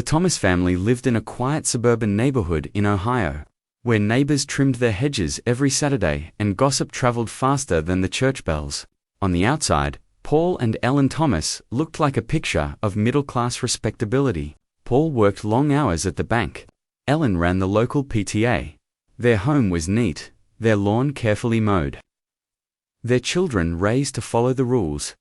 The Thomas family lived in a quiet suburban neighborhood in Ohio, where neighbors trimmed their hedges every Saturday and gossip traveled faster than the church bells. On the outside, Paul and Ellen Thomas looked like a picture of middle-class respectability. Paul worked long hours at the bank. Ellen ran the local PTA. Their home was neat, their lawn carefully mowed. Their children raised to follow the rules.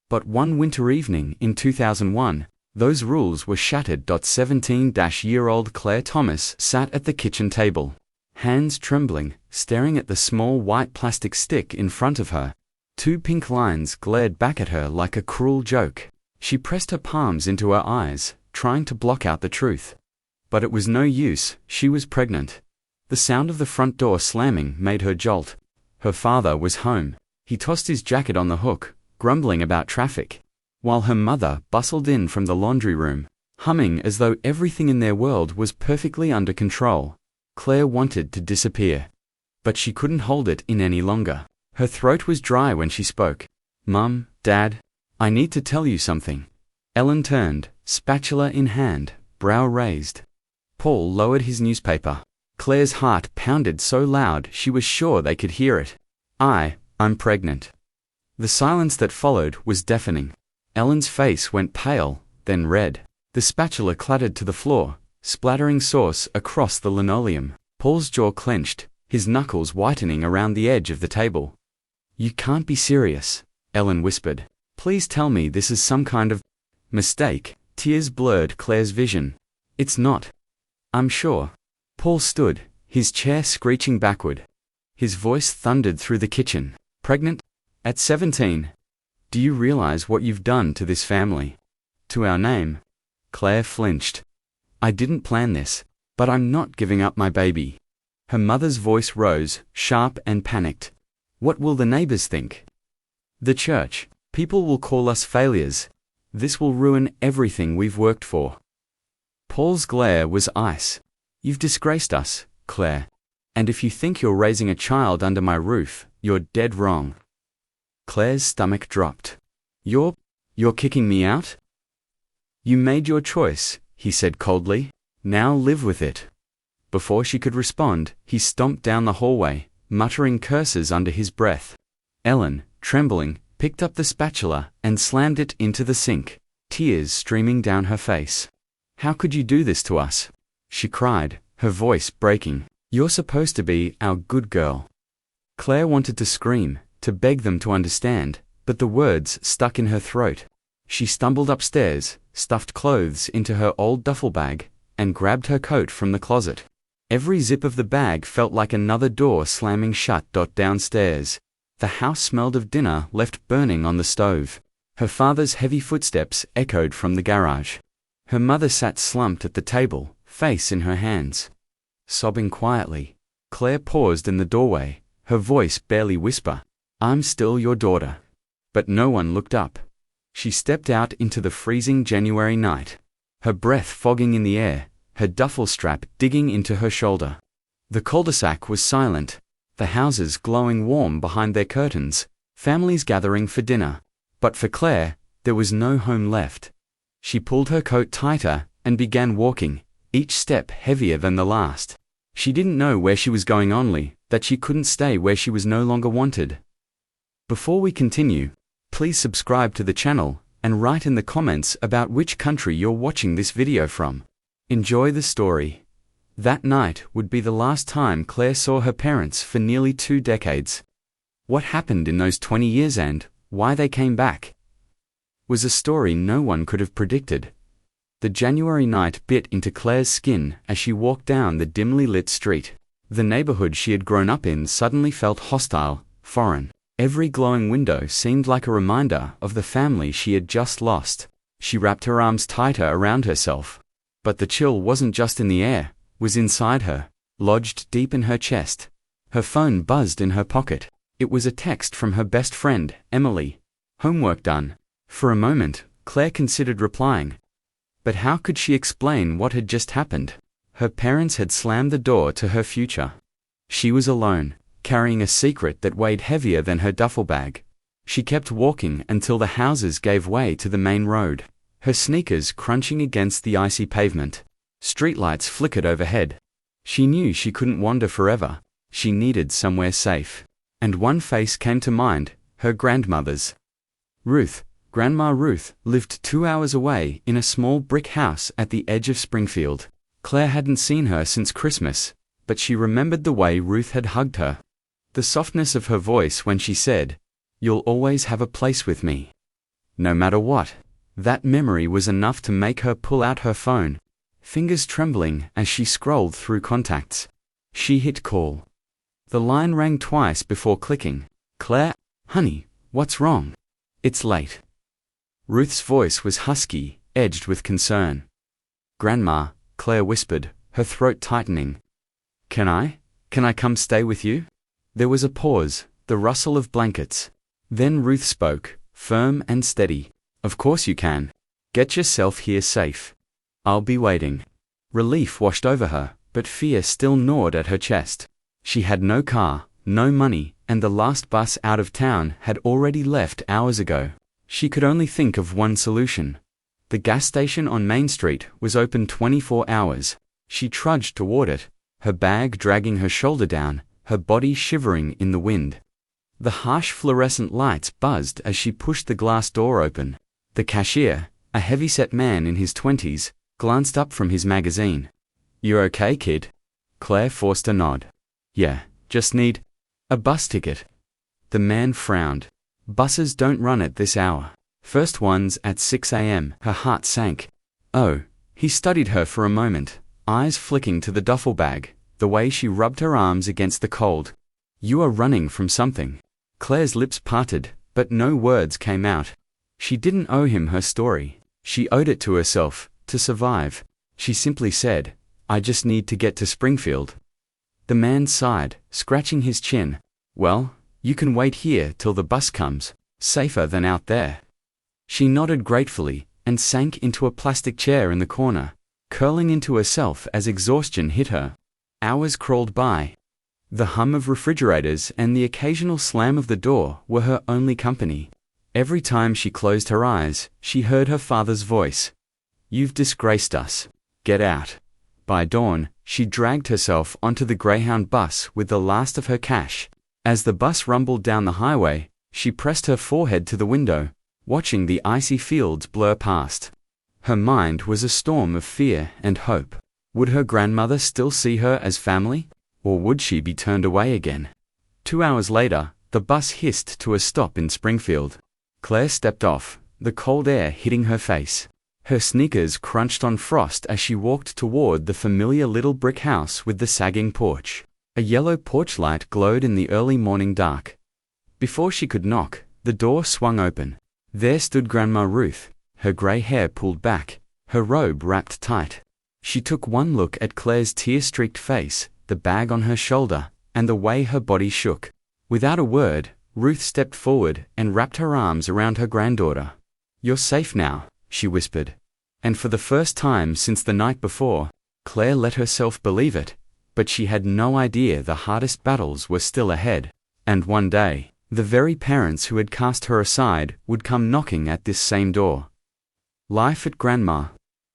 But one winter evening in 2001, those rules were shattered. 17-year-old Claire Thomas sat at the kitchen table, hands trembling, staring at the small white plastic stick in front of her. Two pink lines glared back at her like a cruel joke. She pressed her palms into her eyes, trying to block out the truth. But it was no use, she was pregnant. The sound of the front door slamming made her jolt. Her father was home. He tossed his jacket on the hook, grumbling about traffic, while her mother bustled in from the laundry room, humming as though everything in their world was perfectly under control. Claire wanted to disappear, but she couldn't hold it in any longer. Her throat was dry when she spoke. "Mum, Dad, I need to tell you something." Ellen turned, spatula in hand, brow raised. Paul lowered his newspaper. Claire's heart pounded so loud she was sure they could hear it. I'm pregnant." The silence that followed was deafening. Ellen's face went pale, then red. The spatula clattered to the floor, splattering sauce across the linoleum. Paul's jaw clenched, his knuckles whitening around the edge of the table. "You can't be serious," Ellen whispered. "Please tell me this is some kind of mistake." Tears blurred Claire's vision. "It's not. I'm sure." Paul stood, his chair screeching backward. His voice thundered through the kitchen. "Pregnant? At 17? Do you realize what you've done to this family? To our name?" Claire flinched. "I didn't plan this, but I'm not giving up my baby." Her mother's voice rose, sharp and panicked. "What will the neighbors think? The church. People will call us failures. This will ruin everything we've worked for." Paul's glare was ice. "You've disgraced us, Claire. And if you think you're raising a child under my roof, you're dead wrong." Claire's stomach dropped. You're kicking me out?" "You made your choice," he said coldly. "Now live with it." Before she could respond, he stomped down the hallway, muttering curses under his breath. Ellen, trembling, picked up the spatula and slammed it into the sink, tears streaming down her face. "How could you do this to us?" she cried, her voice breaking. "You're supposed to be our good girl." Claire wanted to scream, to beg them to understand, but the words stuck in her throat. She stumbled upstairs, stuffed clothes into her old duffel bag, and grabbed her coat from the closet. Every zip of the bag felt like another door slamming shut. Downstairs, the house smelled of dinner left burning on the stove. Her father's heavy footsteps echoed from the garage. Her mother sat slumped at the table, face in her hands, sobbing quietly. Claire paused in the doorway, her voice barely whisper. "I'm still your daughter." But no one looked up. She stepped out into the freezing January night, her breath fogging in the air, her duffel strap digging into her shoulder. The cul-de-sac was silent, the houses glowing warm behind their curtains, families gathering for dinner. But for Claire, there was no home left. She pulled her coat tighter and began walking, each step heavier than the last. She didn't know where she was going, only that she couldn't stay where she was no longer wanted. Before we continue, please subscribe to the channel and write in the comments about which country you're watching this video from. Enjoy the story. That night would be the last time Claire saw her parents for nearly 2 decades. What happened in those 20 years and why they came back was a story no one could have predicted. The January night bit into Claire's skin as she walked down the dimly lit street. The neighborhood she had grown up in suddenly felt hostile, foreign. Every glowing window seemed like a reminder of the family she had just lost. She wrapped her arms tighter around herself. But the chill wasn't just in the air, was inside her, lodged deep in her chest. Her phone buzzed in her pocket. It was a text from her best friend, Emily. "Homework done." For a moment, Claire considered replying. But how could she explain what had just happened? Her parents had slammed the door to her future. She was alone, carrying a secret that weighed heavier than her duffel bag. She kept walking until the houses gave way to the main road. her sneakers crunching against the icy pavement. Streetlights flickered overhead. She knew she couldn't wander forever. She needed somewhere safe. And one face came to mind, her grandmother's. Ruth, Grandma Ruth, lived 2 hours away in a small brick house at the edge of Springfield. Claire hadn't seen her since Christmas, but she remembered the way Ruth had hugged her. The softness of her voice when she said, "You'll always have a place with me." No matter what, that memory was enough to make her pull out her phone, fingers trembling as she scrolled through contacts. She hit call. The line rang twice before clicking. "Claire, honey, what's wrong? It's late." Ruth's voice was husky, edged with concern. "Grandma," Claire whispered, her throat tightening. Can I come stay with you?" There was a pause, the rustle of blankets. Then Ruth spoke, firm and steady. "Of course you can. Get yourself here safe. I'll be waiting." Relief washed over her, but fear still gnawed at her chest. She had no car, no money, and the last bus out of town had already left hours ago. She could only think of one solution. The gas station on Main Street was open 24 hours. She trudged toward it, her bag dragging her shoulder down, her body shivering in the wind. The harsh fluorescent lights buzzed as she pushed the glass door open. The cashier, a heavy-set man in his 20s, glanced up from his magazine. "You okay, kid?" Claire forced a nod. "Yeah, just need a bus ticket." The man frowned. "Buses don't run at this hour. First one's at 6 a.m. Her heart sank. "Oh." He studied her for a moment, eyes flicking to the duffel bag, the way she rubbed her arms against the cold. "You are running from something." Claire's lips parted, but no words came out. She didn't owe him her story. She owed it to herself, to survive. She simply said, "I just need to get to Springfield." The man sighed, scratching his chin. "Well, you can wait here till the bus comes. Safer than out there." She nodded gratefully, and sank into a plastic chair in the corner, curling into herself as exhaustion hit her. Hours crawled by. The hum of refrigerators and the occasional slam of the door were her only company. Every time she closed her eyes, she heard her father's voice. "You've disgraced us. Get out." By dawn, she dragged herself onto the Greyhound bus with the last of her cash. As the bus rumbled down the highway, she pressed her forehead to the window, watching the icy fields blur past. Her mind was a storm of fear and hope. Would her grandmother still see her as family? Or would she be turned away again? 2 hours later, the bus hissed to a stop in Springfield. Claire stepped off, the cold air hitting her face. Her sneakers crunched on frost as she walked toward the familiar little brick house with the sagging porch. A yellow porch light glowed in the early morning dark. Before she could knock, the door swung open. There stood Grandma Ruth, her gray hair pulled back, her robe wrapped tight. She took one look at Claire's tear-streaked face, the bag on her shoulder, and the way her body shook. Without a word, Ruth stepped forward and wrapped her arms around her granddaughter. "You're safe now," she whispered. And for the first time since the night before, Claire let herself believe it, but she had no idea the hardest battles were still ahead. And one day, the very parents who had cast her aside would come knocking at this same door. Life at Grandma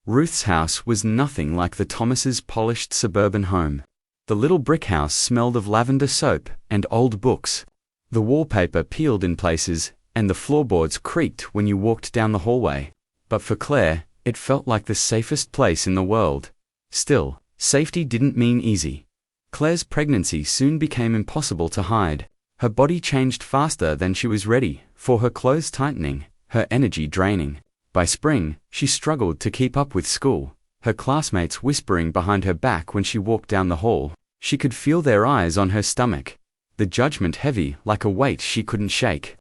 Ruth's house was nothing like the Thomases' polished suburban home. The little brick house smelled of lavender soap and old books. The wallpaper peeled in places, and the floorboards creaked when you walked down the hallway. But for Claire, it felt like the safest place in the world. Still, safety didn't mean easy. Claire's pregnancy soon became impossible to hide. Her body changed faster than she was ready, for her clothes tightening, her energy draining. By spring, she struggled to keep up with school, her classmates whispering behind her back when she walked down the hall. She could feel their eyes on her stomach, the judgment heavy like a weight she couldn't shake.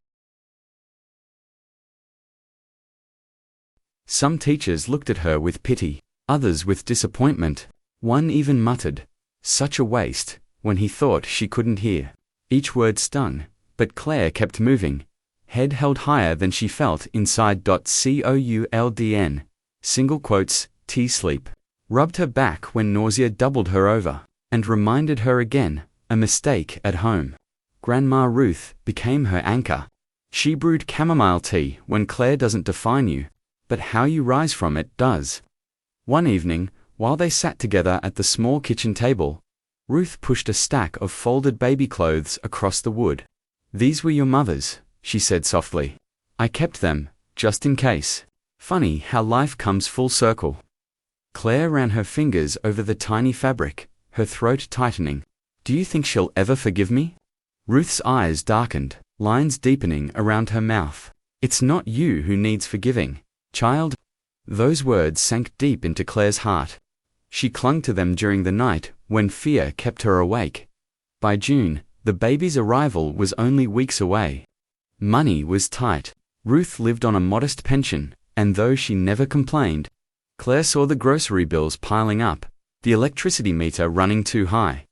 Some teachers looked at her with pity, others with disappointment. One even muttered, "Such a waste," when he thought she couldn't hear. Each word stung, but Claire kept moving, head held higher than she felt inside. Coldn, single quotes, T-sleep, rubbed her back when nausea doubled her over, and reminded her again, a mistake at home. Grandma Ruth became her anchor. She brewed chamomile tea when Claire doesn't define you. but how you rise from it does. One evening, while they sat together at the small kitchen table, Ruth pushed a stack of folded baby clothes across the wood. "These were your mother's," she said softly. "I kept them, just in case. Funny how life comes full circle." Claire ran her fingers over the tiny fabric, her throat tightening. "Do you think she'll ever forgive me?" Ruth's eyes darkened, lines deepening around her mouth. "It's not you who needs forgiving, child." Those words sank deep into Claire's heart. She clung to them during the night when fear kept her awake. By June, the baby's arrival was only weeks away. Money was tight. Ruth lived on a modest pension, and though she never complained, Claire saw the grocery bills piling up, the electricity meter running too high.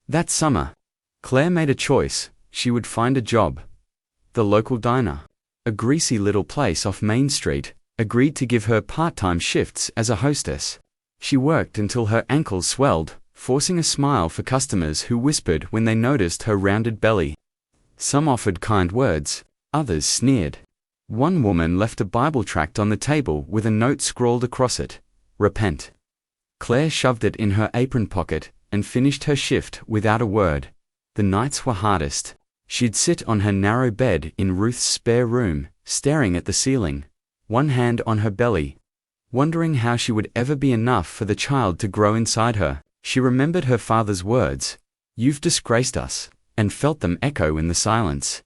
That summer, Claire made a choice. She would find a job. The local diner, a greasy little place off Main Street, agreed to give her part-time shifts as a hostess. She worked until her ankles swelled, forcing a smile for customers who whispered when they noticed her rounded belly. Some offered kind words, others sneered. One woman left a Bible tract on the table with a note scrawled across it, "Repent." Claire shoved it in her apron pocket and finished her shift without a word. The nights were hardest. She'd sit on her narrow bed in Ruth's spare room, staring at the ceiling, one hand on her belly, wondering how she would ever be enough for the child to grow inside her. She remembered her father's words, "You've disgraced us," and felt them echo in the silence.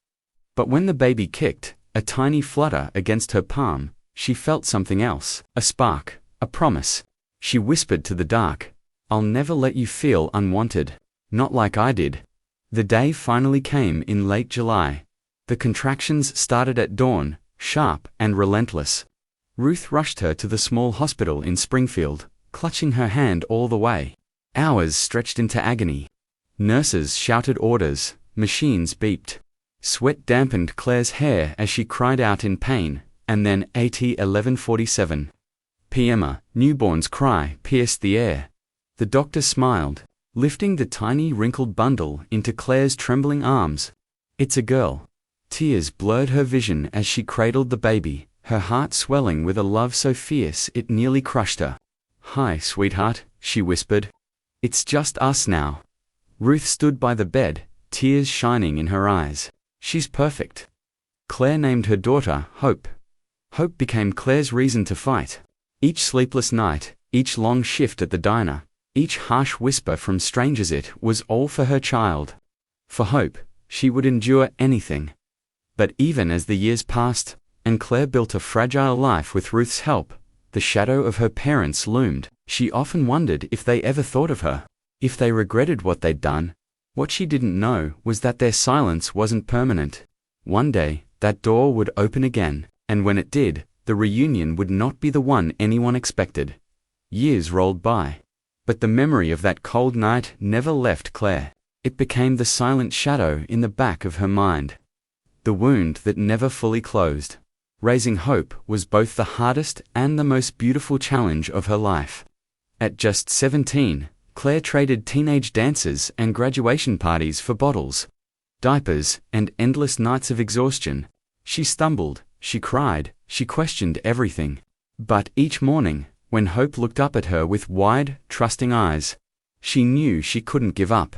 But when the baby kicked, a tiny flutter against her palm, she felt something else, a spark, a promise. She whispered to the dark, "I'll never let you feel unwanted. Not like I did." The day finally came in late July. The contractions started at dawn, sharp and relentless. Ruth rushed her to the small hospital in Springfield, clutching her hand all the way. Hours stretched into agony. Nurses shouted orders, machines beeped. Sweat dampened Claire's hair as she cried out in pain, and then AT 1147. PM, newborn's cry, pierced the air. The doctor smiled, lifting the tiny wrinkled bundle into Claire's trembling arms. "It's a girl." Tears blurred her vision as she cradled the baby, her heart swelling with a love so fierce it nearly crushed her. "Hi, sweetheart," she whispered. "It's just us now." Ruth stood by the bed, tears shining in her eyes. "She's perfect." Claire named her daughter Hope. Hope became Claire's reason to fight. Each sleepless night, each long shift at the diner, each harsh whisper from strangers, it was all for her child. For Hope, she would endure anything. But even as the years passed, and Claire built a fragile life with Ruth's help, the shadow of her parents loomed. She often wondered if they ever thought of her, if they regretted what they'd done. What she didn't know was that their silence wasn't permanent. One day, that door would open again, and when it did, the reunion would not be the one anyone expected. Years rolled by, but the memory of that cold night never left Claire. It became the silent shadow in the back of her mind. The wound that never fully closed. Raising Hope was both the hardest and the most beautiful challenge of her life. At just 17, Claire traded teenage dances and graduation parties for bottles, diapers, and endless nights of exhaustion. She stumbled, she cried, she questioned everything. But each morning, when Hope looked up at her with wide, trusting eyes, she knew she couldn't give up.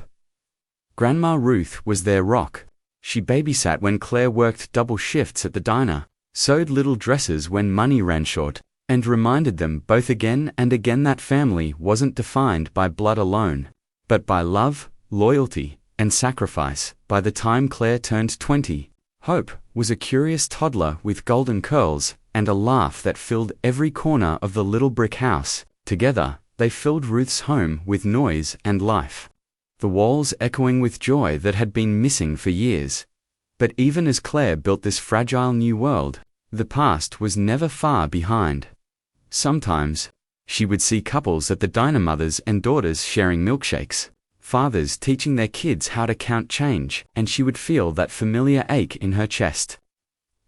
Grandma Ruth was their rock. She babysat when Claire worked double shifts at the diner, sewed little dresses when money ran short, and reminded them both again and again that family wasn't defined by blood alone, but by love, loyalty, and sacrifice. By the time Claire turned 20, Hope was a curious toddler with golden curls and a laugh that filled every corner of the little brick house. Together, they filled Ruth's home with noise and life, the walls echoing with joy that had been missing for years. But even as Claire built this fragile new world, the past was never far behind. Sometimes, she would see couples at the diner, mothers and daughters sharing milkshakes, fathers teaching their kids how to count change, and she would feel that familiar ache in her chest.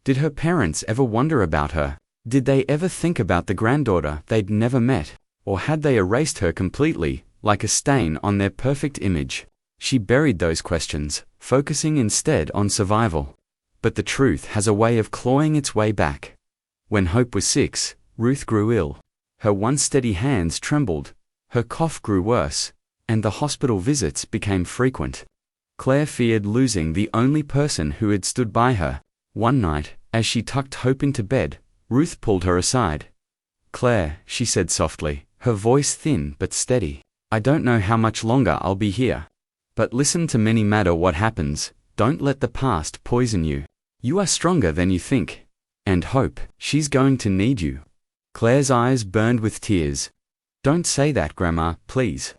Did her parents ever wonder about her? Did they ever think about the granddaughter they'd never met? Or had they erased her completely, like a stain on their perfect image? She buried those questions, focusing instead on survival. But the truth has a way of clawing its way back. When Hope was 6, Ruth grew ill. Her once steady hands trembled, her cough grew worse, and the hospital visits became frequent. Claire feared losing the only person who had stood by her. One night, as she tucked Hope into bed, Ruth pulled her aside. "Claire," she said softly, her voice thin but steady, "I don't know how much longer I'll be here. But listen to me, no matter what happens, don't let the past poison you. You are stronger than you think. And Hope, she's going to need you." Claire's eyes burned with tears. "Don't say that, Grandma, please."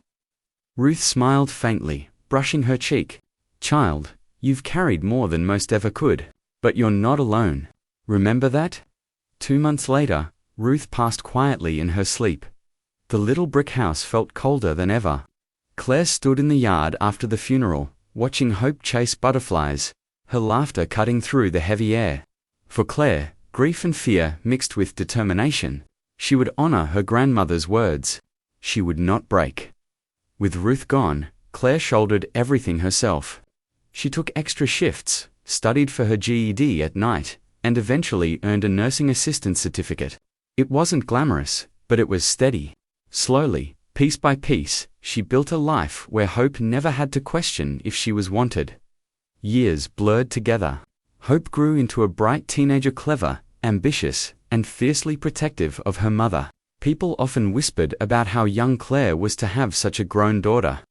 Ruth smiled faintly, brushing her cheek. "Child, you've carried more than most ever could. But you're not alone. Remember that?" 2 months later, Ruth passed quietly in her sleep. The little brick house felt colder than ever. Claire stood in the yard after the funeral, watching Hope chase butterflies, her laughter cutting through the heavy air. For Claire, grief and fear mixed with determination. She would honor her grandmother's words. She would not break. With Ruth gone, Claire shouldered everything herself. She took extra shifts, studied for her GED at night, and eventually earned a nursing assistant certificate. It wasn't glamorous, but it was steady. Slowly, piece by piece, she built a life where Hope never had to question if she was wanted. Years blurred together. Hope grew into a bright teenager, clever, ambitious, and fiercely protective of her mother. People often whispered about how young Claire was to have such a grown daughter.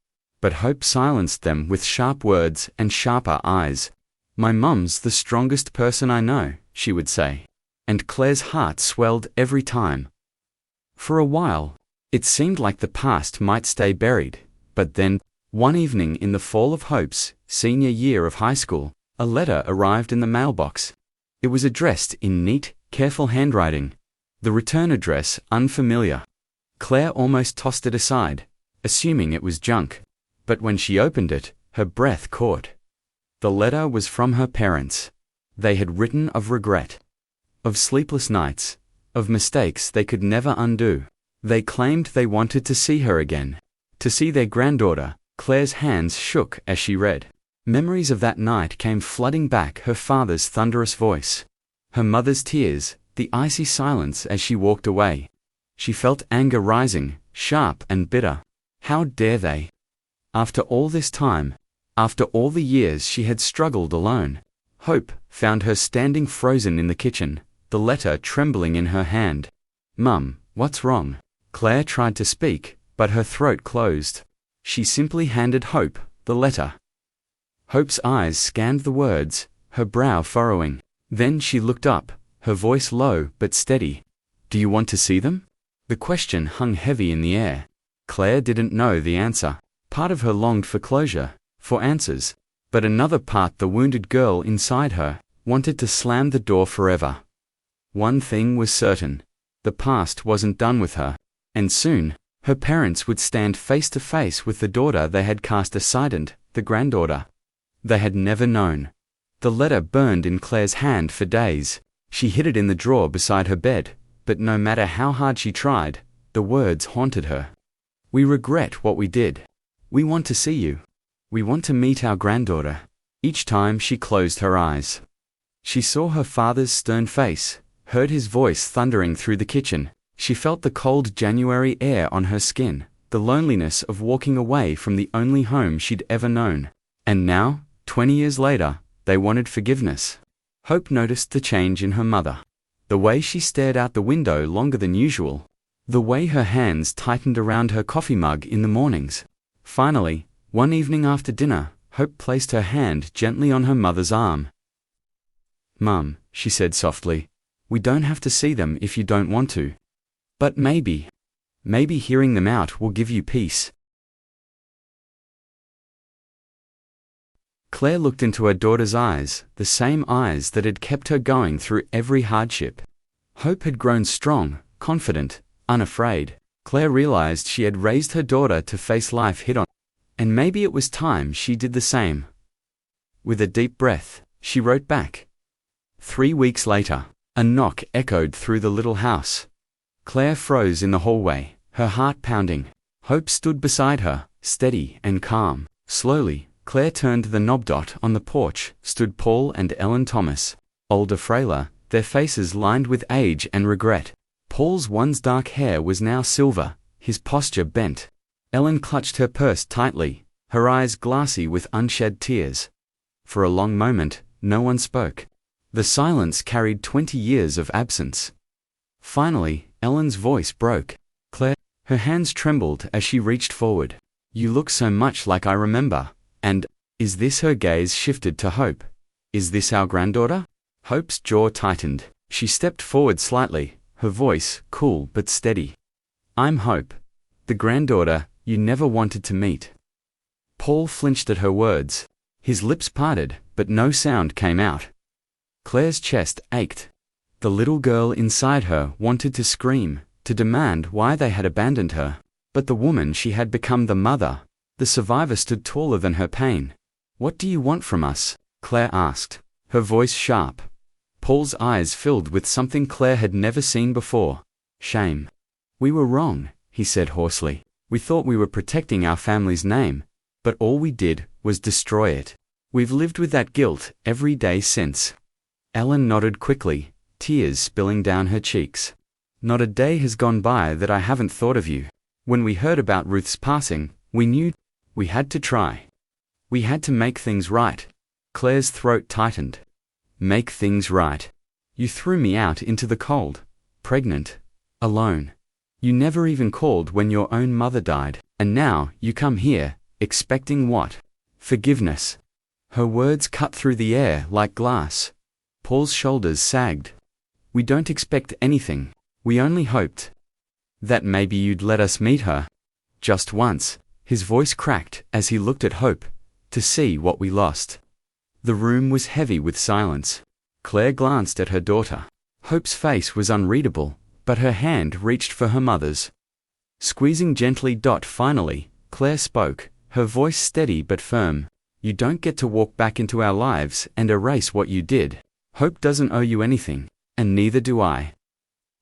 But Hope silenced them with sharp words and sharper eyes. "My mum's the strongest person I know," she would say. And Claire's heart swelled every time. For a while, it seemed like the past might stay buried, but then, one evening in the fall of Hope's senior year of high school, a letter arrived in the mailbox. It was addressed in neat, careful handwriting. The return address unfamiliar. Claire almost tossed it aside, assuming it was junk. But when she opened it, her breath caught. The letter was from her parents. They had written of regret, of sleepless nights, of mistakes they could never undo. They claimed they wanted to see her again, to see their granddaughter. Claire's hands shook as she read. Memories of that night came flooding back, her father's thunderous voice, her mother's tears, the icy silence as she walked away. She felt anger rising, sharp and bitter. How dare they? After all this time, after all the years she had struggled alone. Hope found her standing frozen in the kitchen, the letter trembling in her hand. "Mum, what's wrong?" Claire tried to speak, but her throat closed. She simply handed Hope the letter. Hope's eyes scanned the words, her brow furrowing. Then she looked up, her voice low but steady. "Do you want to see them?" The question hung heavy in the air. Claire didn't know the answer. Part of her longed for closure, for answers. But another part, the wounded girl inside her, wanted to slam the door forever. One thing was certain. The past wasn't done with her. And soon, her parents would stand face to face with the daughter they had cast aside, the granddaughter they had never known. The letter burned in Claire's hand for days. She hid it in the drawer beside her bed, but no matter how hard she tried, the words haunted her. "We regret what we did. We want to see you. We want to meet our granddaughter." Each time she closed her eyes, she saw her father's stern face, heard his voice thundering through the kitchen. She felt the cold January air on her skin, the loneliness of walking away from the only home she'd ever known. And now, 20 years later, they wanted forgiveness. Hope noticed the change in her mother. The way she stared out the window longer than usual. The way her hands tightened around her coffee mug in the mornings. Finally, one evening after dinner, Hope placed her hand gently on her mother's arm. "Mum," she said softly, "we don't have to see them if you don't want to. But maybe hearing them out will give you peace." Claire looked into her daughter's eyes, the same eyes that had kept her going through every hardship. Hope had grown strong, confident, unafraid. Claire realized she had raised her daughter to face life head on, and maybe it was time she did the same. With a deep breath, she wrote back. 3 weeks later, a knock echoed through the little house. Claire froze in the hallway, her heart pounding. Hope stood beside her, steady and calm. Slowly, Claire turned the knob. On the porch stood Paul and Ellen Thomas, older, frailer, their faces lined with age and regret. Paul's once dark hair was now silver, his posture bent. Ellen clutched her purse tightly, her eyes glassy with unshed tears. For a long moment, no one spoke. The silence carried 20 years of absence. Finally, Ellen's voice broke. "Claire." Her hands trembled as she reached forward. "You look so much like I remember." And, is this? Her gaze shifted to Hope. "Is this our granddaughter?" Hope's jaw tightened. She stepped forward slightly, her voice cool but steady. "I'm Hope, the granddaughter you never wanted to meet." Paul flinched at her words. His lips parted, but no sound came out. Claire's chest ached. The little girl inside her wanted to scream, to demand why they had abandoned her. But the woman she had become, the mother, the survivor, stood taller than her pain. "What do you want from us?" Claire asked, her voice sharp. Paul's eyes filled with something Claire had never seen before: shame. "We were wrong," he said hoarsely. "We thought we were protecting our family's name, but all we did was destroy it. We've lived with that guilt every day since." Ellen nodded quickly, tears spilling down her cheeks. "Not a day has gone by that I haven't thought of you. When we heard about Ruth's passing, we knew we had to try. We had to make things right." Claire's throat tightened. "Make things right? You threw me out into the cold, pregnant, alone. You never even called when your own mother died, and now you come here, expecting what? Forgiveness?" Her words cut through the air like glass. Paul's shoulders sagged. "We don't expect anything. We only hoped that maybe you'd let us meet her. Just once." His voice cracked as he looked at Hope, "to see what we lost." The room was heavy with silence. Claire glanced at her daughter. Hope's face was unreadable, but her hand reached for her mother's. Squeezing gently. Finally, Claire spoke, her voice steady but firm. "You don't get to walk back into our lives and erase what you did. Hope doesn't owe you anything, and neither do I."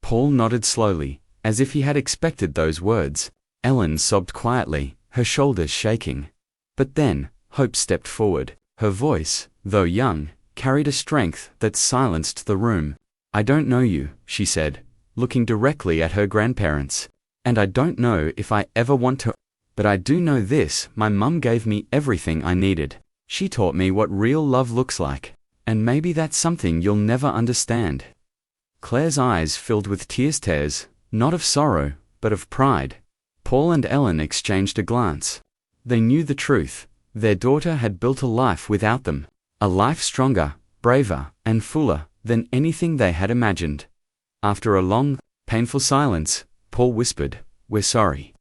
Paul nodded slowly, as if he had expected those words. Ellen sobbed quietly, her shoulders shaking. But then, Hope stepped forward. Her voice, though young, carried a strength that silenced the room. "I don't know you," she said, looking directly at her grandparents. "And I don't know if I ever want to. But I do know this: my mum gave me everything I needed. She taught me what real love looks like. And maybe that's something you'll never understand." Claire's eyes filled with tears, not of sorrow, but of pride. Paul and Ellen exchanged a glance. They knew the truth. Their daughter had built a life without them, a life stronger, braver, and fuller than anything they had imagined. After a long, painful silence, Paul whispered, "We're sorry."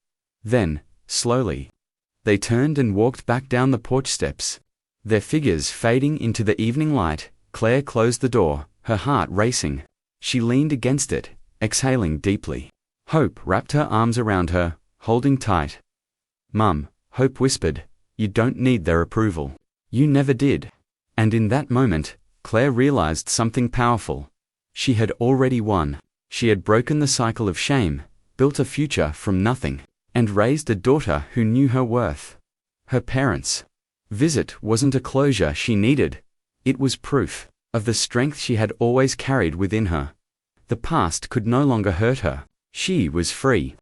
Then, slowly, they turned and walked back down the porch steps. Their figures fading into the evening light, Claire closed the door, her heart racing. She leaned against it, exhaling deeply. Hope wrapped her arms around her, holding tight. "Mum," Hope whispered, "you don't need their approval. You never did." And in that moment, Claire realized something powerful. She had already won. She had broken the cycle of shame, built a future from nothing, and raised a daughter who knew her worth. Her parents' visit wasn't a closure she needed. It was proof of the strength she had always carried within her. The past could no longer hurt her. She was free.